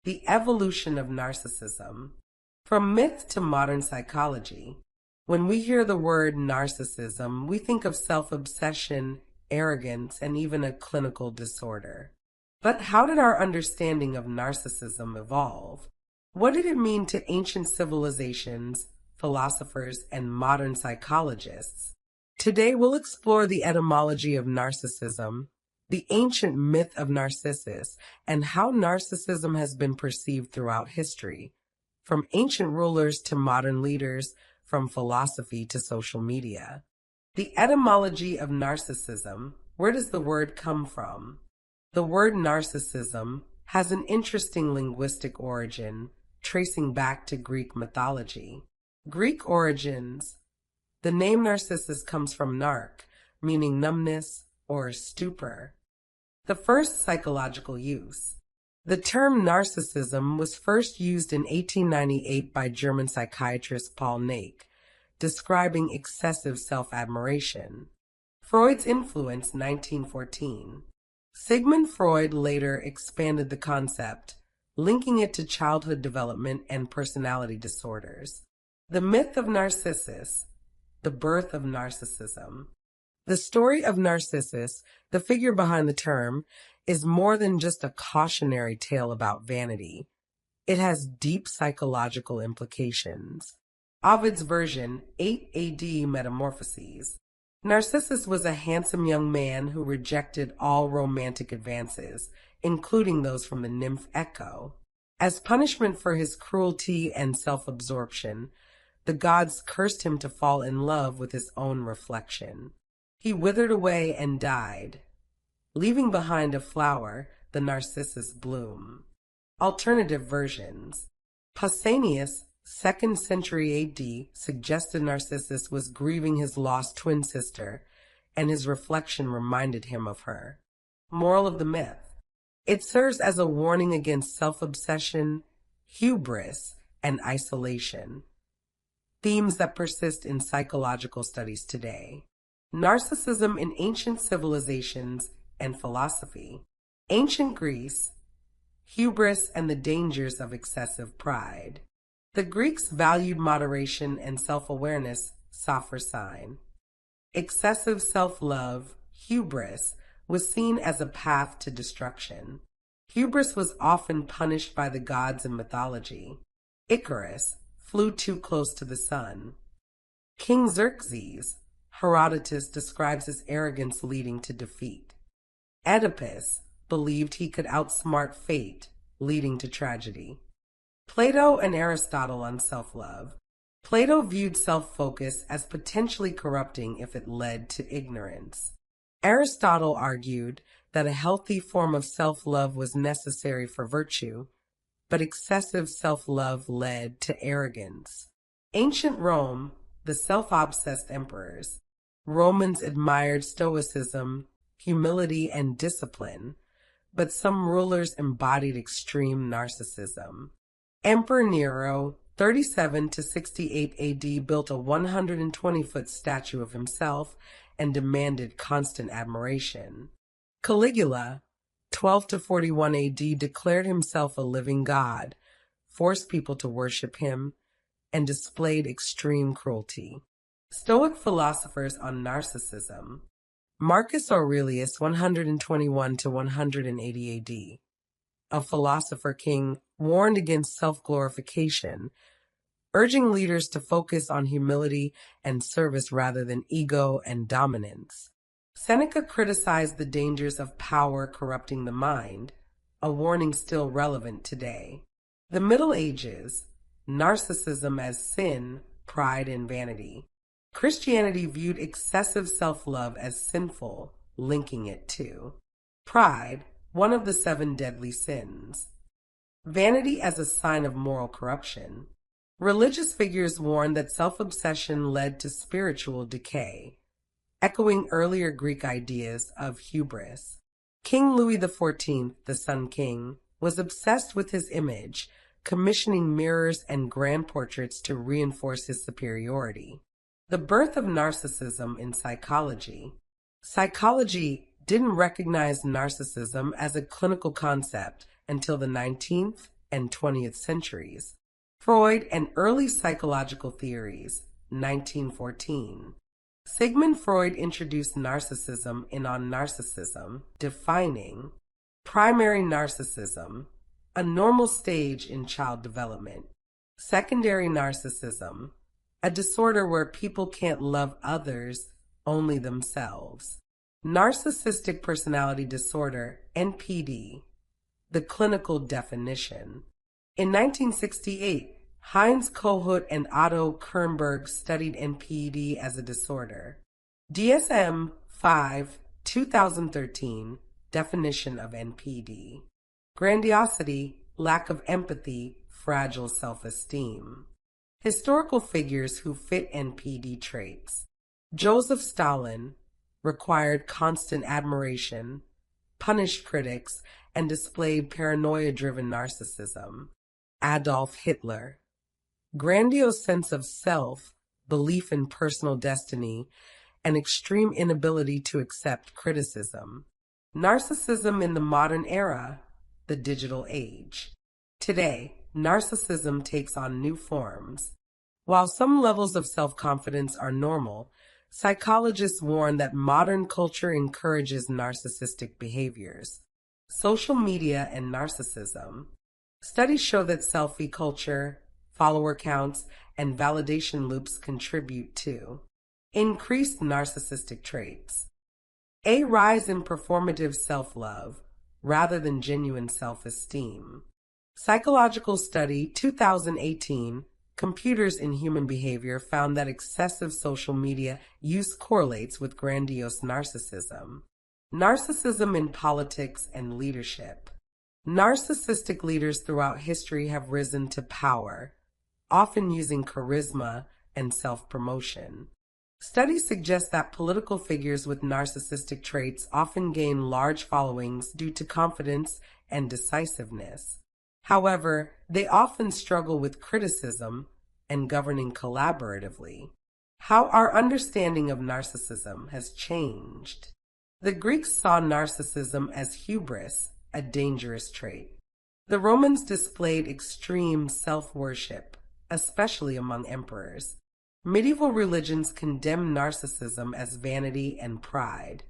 The evolution of narcissism. From myth to modern psychology, when we hear the word narcissism, we think of self-obsession, arrogance, and even a clinical disorder. But how did our understanding of narcissism evolve? What did it mean to ancient civilizations, philosophers, and modern psychologists? Today we'll explore the etymology of narcissism, the ancient myth of Narcissus, and how narcissism has been perceived throughout history, from ancient rulers to modern leaders, from philosophy to social media. The etymology of narcissism. Where does the word come from? The word narcissism has an interesting linguistic origin, tracing back to Greek mythology. Greek origins. The name Narcissus comes from narc, meaning numbness or stupor. The first psychological use. The term narcissism was first used in 1898 by German psychiatrist Paul Nack, describing excessive self-admiration. Freud's influence, 1914. Sigmund Freud later expanded the concept, linking it to childhood development and personality disorders. The myth of Narcissus, the birth of narcissism. The story of Narcissus, the figure behind the term, is more than just a cautionary tale about vanity. It has deep psychological implications. Ovid's version, 8 AD Metamorphoses. Narcissus was a handsome young man who rejected all romantic advances, including those from the nymph Echo. As punishment for his cruelty and self-absorption, the gods cursed him to fall in love with his own reflection. He withered away and died, leaving behind a flower, the Narcissus bloom. Alternative versions. Pausanias, 2nd century AD, suggested Narcissus was grieving his lost twin sister, and his reflection reminded him of her. Moral of the myth. It serves as a warning against self-obsession, hubris, and isolation, themes that persist in psychological studies today. Narcissism in ancient civilizations and philosophy. Ancient Greece, hubris and the dangers of excessive pride. The Greeks valued moderation and self-awareness, sophor sign. Excessive self-love, hubris, was seen as a path to destruction. Hubris was often punished by the gods in mythology. Icarus flew too close to the sun. King Xerxes, Herodotus describes his arrogance leading to defeat. Oedipus believed he could outsmart fate, leading to tragedy. Plato and Aristotle on self-love. Plato viewed self-focus as potentially corrupting if it led to ignorance. Aristotle argued that a healthy form of self-love was necessary for virtue, but excessive self-love led to arrogance. Ancient Rome, the self-obsessed emperors. Romans admired stoicism, humility, and discipline, but some rulers embodied extreme narcissism. Emperor Nero, 37 to 68 AD, built a 120-foot statue of himself and demanded constant admiration. Caligula, 12 to 41 AD, declared himself a living god, forced people to worship him, and displayed extreme cruelty. Stoic philosophers on narcissism. Marcus Aurelius, 121 to 180 AD, a philosopher king, warned against self-glorification, urging leaders to focus on humility and service rather than ego and dominance. Seneca criticized the dangers of power corrupting the mind, a warning still relevant today. The Middle Ages, narcissism as sin, pride, and vanity. Christianity viewed excessive self-love as sinful, linking it to pride, one of the 7 deadly sins. Vanity as a sign of moral corruption. Religious figures warned that self-obsession led to spiritual decay, echoing earlier Greek ideas of hubris. King Louis XIV, the Sun King, was obsessed with his image, commissioning mirrors and grand portraits to reinforce his superiority. The birth of narcissism in psychology. Psychology didn't recognize narcissism as a clinical concept until the 19th and 20th centuries. Freud and Early Psychological Theories, 1914. Sigmund Freud introduced narcissism in On Narcissism, defining primary narcissism, a normal stage in child development. Secondary narcissism, a disorder where people can't love others, only themselves. Narcissistic personality disorder, NPD, the clinical definition. In 1968, Heinz Kohut and Otto Kernberg studied NPD as a disorder. DSM-5, 2013, definition of NPD. Grandiosity, lack of empathy, fragile self-esteem. Historical figures who fit NPD traits. Joseph Stalin required constant admiration, punished critics, and displayed paranoia-driven narcissism. Adolf Hitler. Grandiose sense of self, belief in personal destiny, and extreme inability to accept criticism. Narcissism in the modern era, the digital age. Today, narcissism takes on new forms. While some levels of self-confidence are normal, psychologists warn that modern culture encourages narcissistic behaviors. Social media and narcissism. Studies show that selfie culture, follower counts, and validation loops contribute to increased narcissistic traits. A rise in performative self-love rather than genuine self-esteem. Psychological study 2018, Computers in Human Behavior, found that excessive social media use correlates with grandiose narcissism. Narcissism in politics and leadership. Narcissistic leaders throughout history have risen to power, often using charisma and self-promotion. Studies suggest that political figures with narcissistic traits often gain large followings due to confidence and decisiveness. However, they often struggle with criticism and governing collaboratively. How our understanding of narcissism has changed. The Greeks saw narcissism as hubris, a dangerous trait. The Romans displayed extreme self-worship, especially among emperors. Medieval religions condemned narcissism as vanity and pride.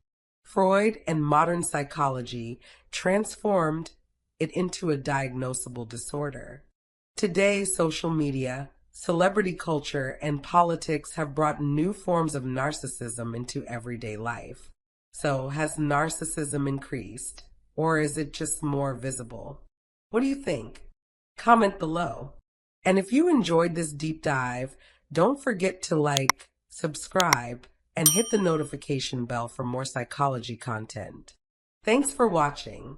Freud and modern psychology transformed it into a diagnosable disorder. Today, social media, celebrity culture, and politics have brought new forms of narcissism into everyday life. So, has narcissism increased, or is it just more visible? What do you think? Comment below. And if you enjoyed this deep dive, don't forget to like, subscribe, and hit the notification bell for more psychology content. Thanks for watching.